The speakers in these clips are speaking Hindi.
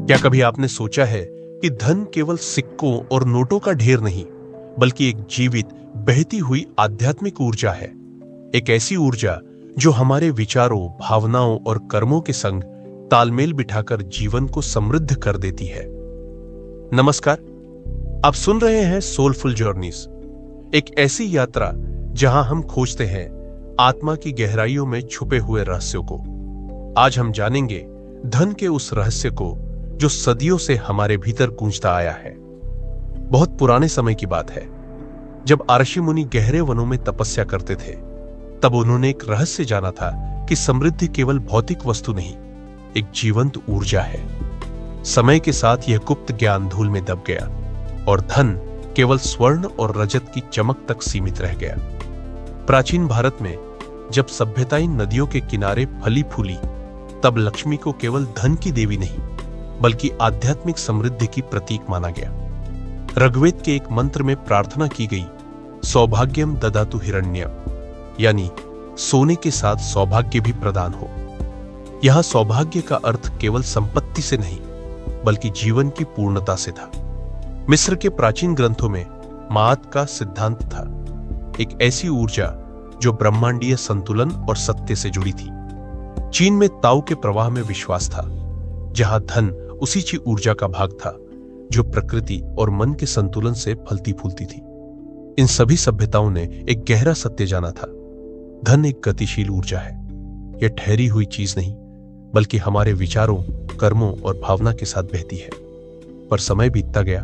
क्या कभी आपने सोचा है कि धन केवल सिक्कों और नोटों का ढेर नहीं, बल्कि एक जीवित, बहती हुई आध्यात्मिक ऊर्जा है। एक ऐसी ऊर्जा जो हमारे विचारों, भावनाओं और कर्मों के संग तालमेल बिठाकर जीवन को समृद्ध कर देती है। नमस्कार, आप सुन रहे हैं सोलफुल जर्नीज, एक ऐसी यात्रा जहां हम खोजते हैं आत्मा की गहराइयों में छुपे हुए रहस्यों को। आज हम जानेंगे धन के उस रहस्य को जो सदियों से हमारे भीतर गूंजता आया है। बहुत पुराने समय की बात है, जब ऋषि मुनि गहरे वनों में तपस्या करते थे, तब उन्होंने एक रहस्य जाना था कि समृद्धि केवल भौतिक वस्तु नहीं, एक जीवंत ऊर्जा है। समय के साथ यह गुप्त ज्ञान धूल में दब गया और धन केवल स्वर्ण और रजत की चमक तक सीमित रह गया। प्राचीन भारत में जब सभ्यताएं नदियों के किनारे फली फूली, तब लक्ष्मी को केवल धन की देवी नहीं, बल्कि आध्यात्मिक समृद्धि की प्रतीक माना गया। ऋग्वेद के एक मंत्र में प्रार्थना की गई, सौभाग्यम ददातु हिरण्यम, यानी सोने के साथ सौभाग्य भी प्रदान हो। यहां सौभाग्य का अर्थ केवल संपत्ति से नहीं, बल्कि जीवन की पूर्णता से था। मिस्र के प्राचीन ग्रंथों में मात का सिद्धांत था, एक ऐसी ऊर्जा जो ब्रह्मांडीय संतुलन और सत्य से जुड़ी थी। चीन में ताओ के प्रवाह में विश्वास था, जहां धन उसी ची ऊर्जा का भाग था जो प्रकृति और मन के संतुलन से फलती फूलती थी। इन सभी सभ्यताओं ने एक गहरा सत्य जाना था, धन एक गतिशील ऊर्जा है। यह ठहरी हुई चीज नहीं, बल्कि हमारे विचारों, कर्मों और भावना के साथ बहती है। पर समय बीतता गया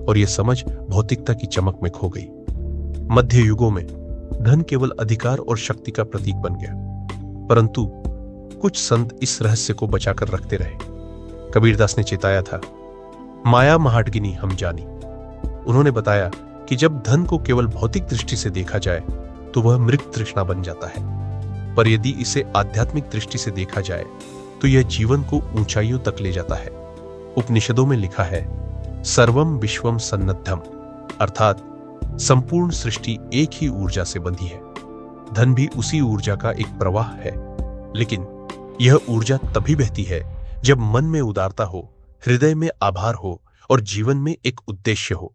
और यह समझ भौतिकता की चमक में खो गई। मध्य युगों में धन केवल अधिकार और शक्ति का प्रतीक बन गया, परंतु कुछ संत इस रहस्य को बचाकर रखते रहे। कबीरदास ने चेताया था, माया महाटगिनी हम जानी। उन्होंने बताया कि जब धन को केवल भौतिक दृष्टि से देखा जाए तो वह मृग तृष्णा बन जाता है, पर यदि इसे आध्यात्मिक दृष्टि से देखा जाए तो यह जीवन को ऊंचाइयों तक ले जाता है। उपनिषदों में लिखा है, सर्वम विश्वम सन्नद्धम, अर्थात संपूर्ण सृष्टि एक ही ऊर्जा से बंधी है। धन भी उसी ऊर्जा का एक प्रवाह है, लेकिन यह ऊर्जा तभी बहती है जब मन में उदारता हो, हृदय में आभार हो और जीवन में एक उद्देश्य हो।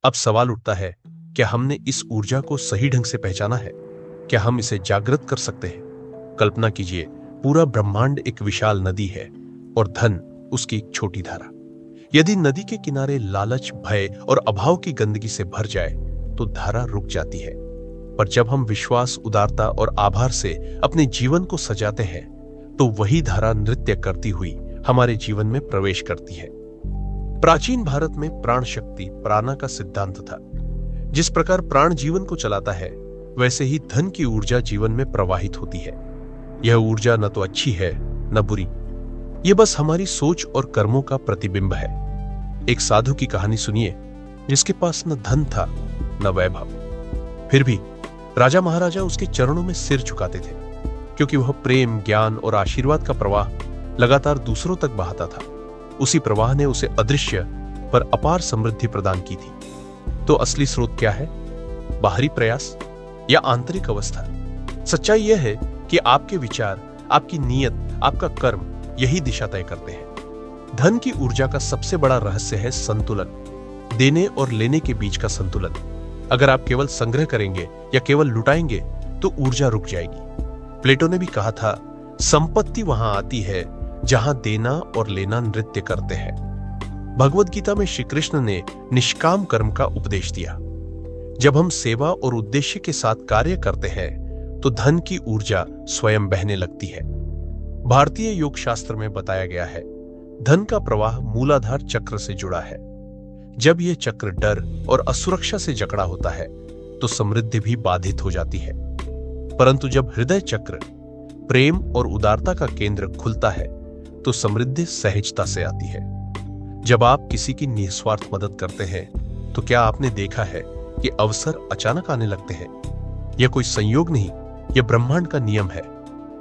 अब सवाल उठता है, क्या हमने इस ऊर्जा को सही ढंग से पहचाना है? क्या हम इसे जागृत कर सकते हैं? कल्पना कीजिए, पूरा ब्रह्मांड एक विशाल नदी है और धन उसकी एक छोटी धारा। यदि नदी के किनारे लालच, भय और अभाव की गंदगी से भर जाए तो धारा रुक जाती है। पर जब हम विश्वास, उदारता और आभार से अपने जीवन को सजाते हैं, तो वही धारा नृत्य करती हुई हमारे जीवन में प्रवेश करती है। प्राचीन भारत में प्राण शक्ति, प्राणा का सिद्धांत था। जिस प्रकार प्राण जीवन को चलाता है, वैसे ही धन की ऊर्जा जीवन में प्रवाहित होती है। यह ऊर्जा न तो अच्छी है न बुरी, यह बस हमारी सोच और कर्मों का प्रतिबिंब है। एक साधु की कहानी सुनिए, जिसके पास न धन था न वैभव, फिर भी राजा महाराजा उसके चरणों में सिर झुकाते थे, क्योंकि वह प्रेम, ज्ञान और आशीर्वाद का प्रवाह लगातार दूसरों तक बहाता था। उसी प्रवाह ने उसे अदृश्य पर अपार समृद्धि प्रदान की थी। तो असली स्रोत क्या है? बाहरी प्रयास या आंतरिक अवस्था? सच्चाई यह है कि आपके विचार, आपकी नीयत, आपका कर्म यही दिशा तय करते हैं। धन की ऊर्जा का सबसे बड़ा रहस्य है संतुलन, देने और लेने के बीच का संतुलन। अगर आप केवल संग्रह करेंगे या केवल लुटाएंगे तो ऊर्जा रुक जाएगी। प्लेटो ने भी कहा था, संपत्ति वहां आती है जहां देना और लेना नृत्य करते हैं। भगवद गीता में श्री कृष्ण ने निष्काम कर्म का उपदेश दिया। जब हम सेवा और उद्देश्य के साथ कार्य करते हैं तो धन की ऊर्जा स्वयं बहने लगती है। भारतीय योग शास्त्र में बताया गया है, धन का प्रवाह मूलाधार चक्र से जुड़ा है। जब यह चक्र डर और असुरक्षा से जकड़ा होता है तो समृद्धि भी बाधित हो जाती है। परंतु जब हृदय चक्र, प्रेम और उदारता का केंद्र खुलता है तो समृद्धि सहजता से आती है। जब आप किसी की निस्वार्थ मदद करते हैं तो क्या आपने देखा है कि अवसर अचानक आने लगते हैं? यह कोई संयोग नहीं, यह ब्रह्मांड का नियम है।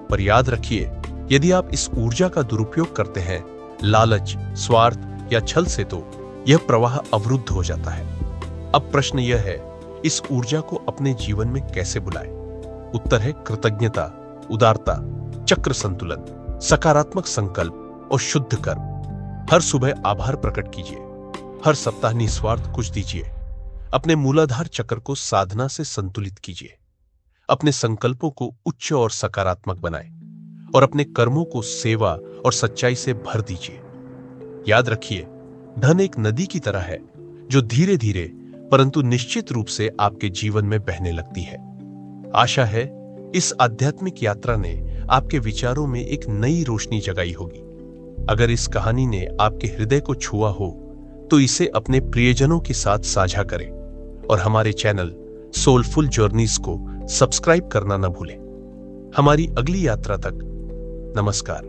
पर याद रखिए, यदि आप इस ऊर्जा का दुरुपयोग करते हैं, लालच, स्वार्थ या छल से, तो यह प्रवाह अवरुद्ध हो जाता है। अब प्रश्न यह है, इस ऊर्जा को अपने जीवन में कैसे बुलाएं? उत्तर है कृतज्ञता, उदारता, चक्र संतुलन, सकारात्मक संकल्प और शुद्ध कर्म। हर सुबह आभार प्रकट कीजिए, हर सप्ताह निस्वार्थ कुछ दीजिए। अपने मूलाधार चक्र को साधना से संतुलित कीजिए। अपने संकल्पों को उच्च और सकारात्मक बनाएं और अपने कर्मों को सेवा और सच्चाई से भर दीजिए। याद रखिए, धन एक नदी की तरह है जो धीरे धीरे परंतु निश्चित रूप से आपके जीवन में बहने लगती है। आशा है इस आध्यात्मिक यात्रा ने आपके विचारों में एक नई रोशनी जगाई होगी। अगर इस कहानी ने आपके हृदय को छुआ हो तो इसे अपने प्रियजनों के साथ साझा करें और हमारे चैनल सोलफुल जर्नीज को सब्सक्राइब करना न भूलें। हमारी अगली यात्रा तक नमस्कार।